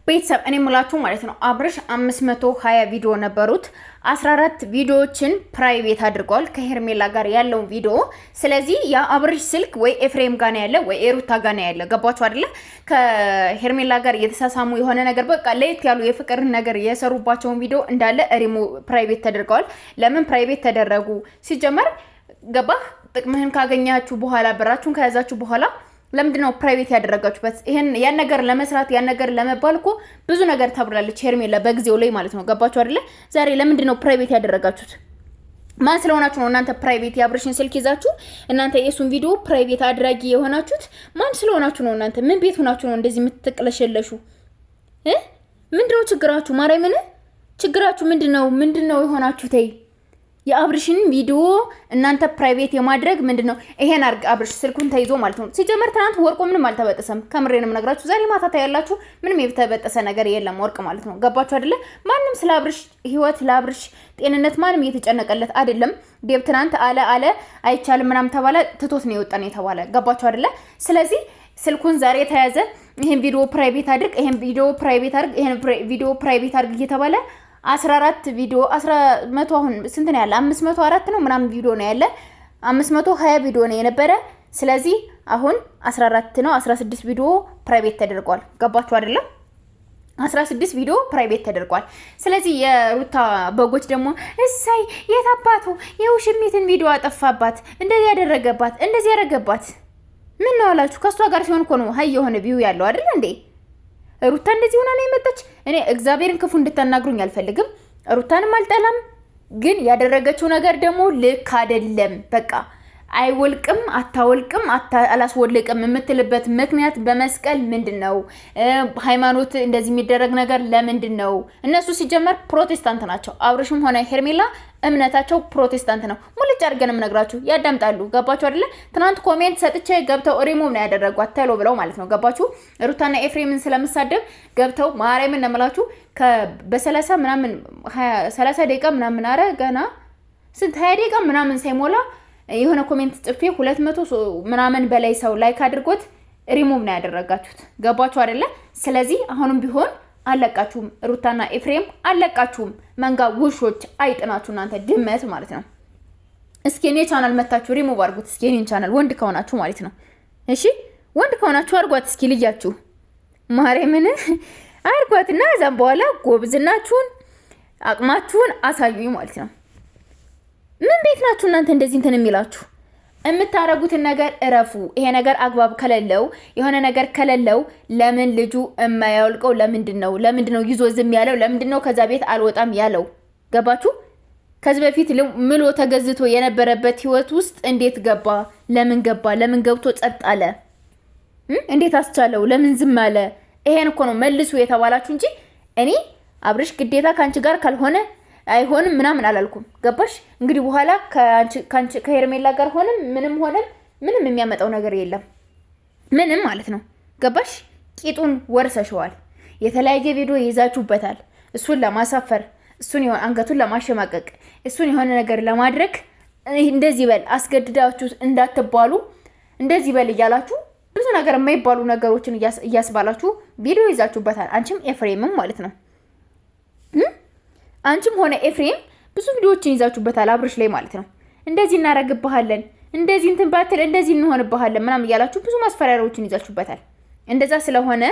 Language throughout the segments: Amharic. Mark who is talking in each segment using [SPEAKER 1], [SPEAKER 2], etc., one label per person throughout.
[SPEAKER 1] ቤተሰብ እኔ ሙላችሁ ማለት ነው አብርሽ 520 ቪዲዮ ነበሩት 14 ቪዲዮዎችን ፕራይቬት አድርጓል ከሄርሜላ ጋር ያለው ቪዲዮ። ስለዚህ ያ አብርሽ ስልክ ወይ ኤፍሬም ጋር ነው ያለ ወይ ኤሩታ ጋር ነው ያለ። ገባችሁ አይደለ? ከሄርሜላ ጋር እየተሳሳሙ የሆነ ነገር በቃ ለየት ያሉ የፍቅር ነገር የሰሩባቸውን ቪዲዮ እንዳለ ፕራይቬት ተደርገዋል። ለምን ፕራይቬት ተደረጉ? ሲጀመር ገባህ? ጥቅምህን ካገኛችሁ በኋላ ብራችሁን ከያዛችሁ በኋላ ለምንድነው ፕራይቬት ያደረጋችሁበት? ያን ነገር ለመስራት ያን ነገር ለመባል እኮ ብዙ ነገር ተብላለች ሄርሜላ በጊዜው ላይ ማለት ነው። ገባችሁ አይደለ? ዛሬ ለምንድነው ፕራይቬት ያደረጋችሁት? ማን ስለሆናችሁ ነው እናንተ ፕራይቬት የአብርሽን ስልክ ይዛችሁ እናንተ የሱን ቪዲዮ ፕራይቬት አድራጊ የሆናችሁት? ማን ስለሆናችሁ ነው እናንተ? ምን ቤት ሆናችሁ ነው እንደዚህ የምትቀለሸለሹ? ምንድነው ችግራችሁ? ማርያምን ችግራችሁ ምንድነው የሆናችሁ? ተይ የአብርሽን ቪዲዮ እናንተ ፕራይቬት የማድረግ ምንድነው? ይሄን አርግ አብርሽ ስልኩን ተይዞ ማለት ነው። ሲጀመር ትናንት ወርቆ ምንም አልተበጠሰም። ከምሬንም ነግራችሁ ዛሬ ማታ ታያላችሁ ምንም የተበጠሰ ነገር የለም ወርቅ ማለት ነው። ገባችሁ አይደለ? ማንም ስለ አብርሽ ህይወት ለአብርሽ ጤንነት ማንም እየተጨነቀለት አይደለም። ዴብ ትናንት አለ አይቻልም ምናምን ተባለ ትቶት ነው የወጣ ነው የተባለ። ገባችሁ አይደለ? ስለዚህ ስልኩን ዛሬ ተያዘ። ይሄን ቪዲዮ ፕራይቬት አድርግ፣ ይሄን ቪዲዮ ፕራይቬት አድርግ፣ ይሄን ቪዲዮ ፕራይቬት አድርግ እየተባለ 14 ቪዲዮ 100 አሁን ስንት ነው ያለ? 504 ነው ምናምን ቪዲዮ ነው ያለ። 520 ቪዲዮ ነው የነበረ። ስለዚህ አሁን 14 ነው 16 ቪዲዮ ፕራይቬት ተደርጓል። ገባችሁ አይደለም? 16 ቪዲዮ ፕራይቬት ተደርጓል። ስለዚህ የሩታ በጎች ደግሞ እሳይ የታባቱ የውሽሚትን ቪዲዮ አጠፋባት፣ እንደዚህ ያደረገባት፣ እንደዚህ ያደረገባት ምን ነው አላችሁ? ከሷ ጋር ሲሆን እኮ ነው ሀይ የሆነ ቪው ያለው አይደል እንዴ? ሩታ እንደዚህ ሆና ነው የመጣች። እኔ እግዚአብሔርን ክፉ እንድታናግሩኝ አልፈልግም። ሩታንም አልጠላም፣ ግን ያደረገችው ነገር ደግሞ ልክ አይደለም። በቃ አይወልቅም አታወልቅም አላስወልቅም የምትልበት ምክንያት በመስቀል ምንድነው? ሃይማኖት እንደዚህ የሚደረግ ነገር ለምንድነው? እነሱ ሲጀመር ፕሮቴስታንት ናቸው። አብርሽም ሆነ ሄርሜላ እምነታቸው ፕሮቴስታንት ነው። ሙልጭ አድርገንም ነግራችሁ ያዳምጣሉ። ገባችሁ አይደለ? ትናንት ኮሜንት ሰጥቼ ገብተው ሪሙቭ ነው ያደረጓት ተሎ ብለው ማለት ነው። ገባችሁ? ሩታና ኤፍሬምን ስለምሳደብ ገብተው ማርያምን ነምላችሁ በ30 ምናምን 30 ደቂቃ ምናምን አረ ገና ስንት 20 ደቂቃ ምናምን ሳይሞላ የሆነ ኮሜንት ጽፌ 200 ምናምን በላይ ሰው ላይክ አድርጎት ሪሙቭ ነው ያደረጋችሁት። ገባችሁ አይደለ? ስለዚህ አሁንም ቢሆን አለቃችሁም፣ ሩታና ኤፍሬም አለቃችሁም። መንጋ ውሾች አይጥናችሁ እናንተ ድመት ማለት ነው። እስኪ እኔ ቻናል መታችሁ ሪሙቭ አድርጉት። እስኪ እኔን ቻናል ወንድ ከሆናችሁ ማለት ነው። እሺ ወንድ ከሆናችሁ አድርጓት እስኪ ልያችሁ ማርያምን አድርጓትና እዛም በኋላ ጎብዝናችሁን አቅማችሁን አሳዩኝ ማለት ነው። ምን ቤት ናችሁ እናንተ እንደዚህ እንትን የሚላችሁ? የምታረጉትን ነገር እረፉ። ይሄ ነገር አግባብ ከሌለው የሆነ ነገር ከሌለው ለምን ልጁ የማያወልቀው? ለምንድነው ይዞ ዝም ያለው? ለምንድነው ከዛ ቤት አልወጣም ያለው? ገባችሁ? ከዚህ በፊት ምሎ ተገዝቶ የነበረበት ህይወት ውስጥ እንዴት ገባ? ለምን ገባ? ለምን ገብቶ ጸጥ አለ? እንዴት አስቻለው? ለምን ዝም አለ? ይሄን እኮ ነው መልሱ የተባላችሁ እንጂ እኔ አብርሽ ግዴታ ካንቺ ጋር ካልሆነ አይሆንም ምናምን አላልኩም። ገባሽ? እንግዲህ በኋላ ከሄርሜላ ጋር ምንም የሚያመጣው ነገር የለም። ምንም ማለት ነው። ገባሽ? ቂጡን ወርሰሽዋል። የተለያየ ቪዲዮ ይዛችሁበታል። እሱን ለማሳፈር፣ እሱን አንገቱን ለማሸማቀቅ፣ እሱን የሆነ ነገር ለማድረግ እንደዚህ በል አስገድዳችሁ እንዳትባሉ እንደዚህ በል እያላችሁ ብዙ ነገር የማይባሉ ነገሮችን እያስባላችሁ ቪዲዮ ይዛችሁበታል። አንቺም ኤፍሬምም ማለት ነው። አንቺም ሆነ ኤፍሬም ብዙ ቪዲዮዎችን ይዛችሁበታል አብርሽ ላይ ማለት ነው። እንደዚህ እናረግብሃለን፣ እንደዚህ እንትን ባትል እንደዚህ እንሆንብሃለን ምናምን እያላችሁ ብዙ ማስፈራሪያዎችን ይዛችሁበታል። እንደዛ ስለሆነ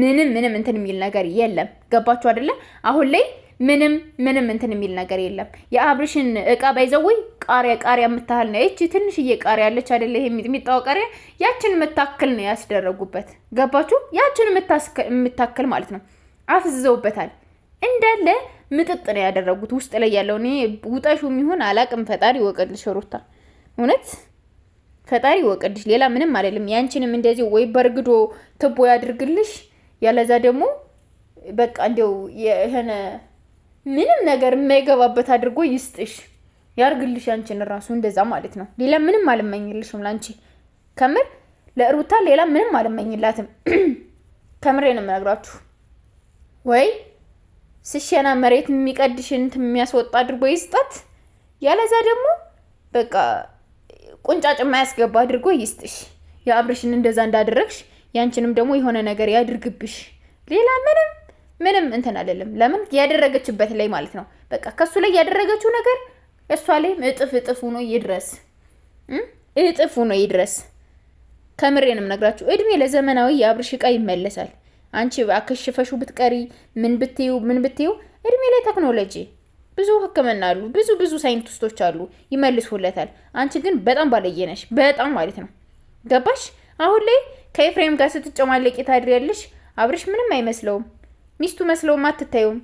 [SPEAKER 1] ምንም እንትን የሚል ነገር የለም። ገባችሁ አይደለ? አሁን ላይ ምንም እንትን የሚል ነገር የለም። የአብርሽን እቃ ባይዘው ቃሪያ የምታህል ነው እቺ ትንሽዬ ቃሪያ ያለች አይደለ? ይሄ የሚጣው ቃሪያ ያችን የምታክል ነው ያስደረጉበት። ገባችሁ? ያችን የምታክል ማለት ነው አፍዝዘውበታል እንዳለ ምጥጥ ነው ያደረጉት። ውስጥ ላይ ያለው እኔ ውጣሹ የሚሆን አላቅም። ፈጣሪ ወቀድልሽ ሩታ፣ እውነት ፈጣሪ ወቀድልሽ። ሌላ ምንም አይደለም። ያንቺንም እንደዚህ ወይ በርግዶ ትቦ ያድርግልሽ፣ ያለዛ ደግሞ በቃ እንደው የሆነ ምንም ነገር የማይገባበት አድርጎ ይስጥሽ፣ ያርግልሽ። ያንቺን ራሱ እንደዛ ማለት ነው። ሌላ ምንም አልመኝልሽም ላንቺ። ከምር ለሩታ ሌላ ምንም አልመኝላትም። ከምሬ ነው የምነግራችሁ። ወይ ስሸና መሬት የሚቀድሽን የሚያስወጣ አድርጎ ይስጣት፣ ያለዛ ደግሞ በቃ ቁንጫጭ የማያስገባ አድርጎ ይስጥሽ። የአብርሽን እንደዛ እንዳደረግሽ ያንቺንም ደግሞ የሆነ ነገር ያድርግብሽ። ሌላ ምንም ምንም እንትን አይደለም። ለምን ያደረገችበት ላይ ማለት ነው። በቃ ከሱ ላይ ያደረገችው ነገር እሷ ላይ እጥፍ ሆኖ ይድረስ፣ እጥፍ ሆኖ ይድረስ። ከምሬንም ነግራችሁ እድሜ ለዘመናዊ የአብርሽ ዕቃ ይመለሳል። አንቺ አከሽፈሹ ብትቀሪ ምን ብትዩ እድሜ ላይ ቴክኖሎጂ ብዙ ሕክምና አሉ፣ ብዙ ሳይንቲስቶች አሉ ይመልሱለታል። አንቺ ግን በጣም ባለየ ነሽ፣ በጣም ማለት ነው። ገባሽ? አሁን ላይ ከኤፍሬም ጋር ስትጨማለቂ ታድሪያለሽ። አብርሽ ምንም አይመስለውም። ሚስቱ መስለውም አትታዩም።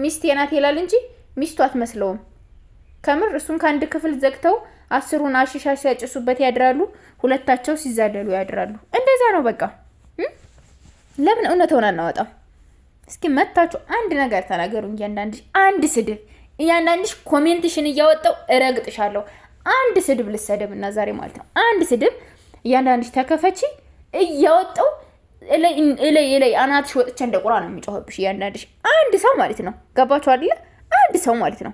[SPEAKER 1] ሚስቴ ናት ይላል እንጂ ሚስቱ አትመስለውም። ከምር እሱን ከአንድ ክፍል ዘግተው 10ሩን አሽሻ ሲያጭሱበት ያድራሉ። ሁለታቸው ሲዛለሉ ያድራሉ። እንደዛ ነው በቃ። ለምን እውነቱን አናወጣም? እስኪ መታችሁ አንድ ነገር ተናገሩ። እያንዳንድሽ አንድ ስድብ፣ እያንዳንድሽ ኮሜንትሽን እያወጣው እረግጥሻለሁ። አንድ ስድብ ልሰደብና ዛሬ ማለት ነው አንድ ስድብ እያንዳንድሽ ተከፈቺ እያወጣው እላይ አናትሽ ወጥቼ እንደ ቁራ ነው የሚጮህብሽ። እያንዳንድሽ አንድ ሰው ማለት ነው። ገባችሁ አይደለ? አንድ ሰው ማለት ነው።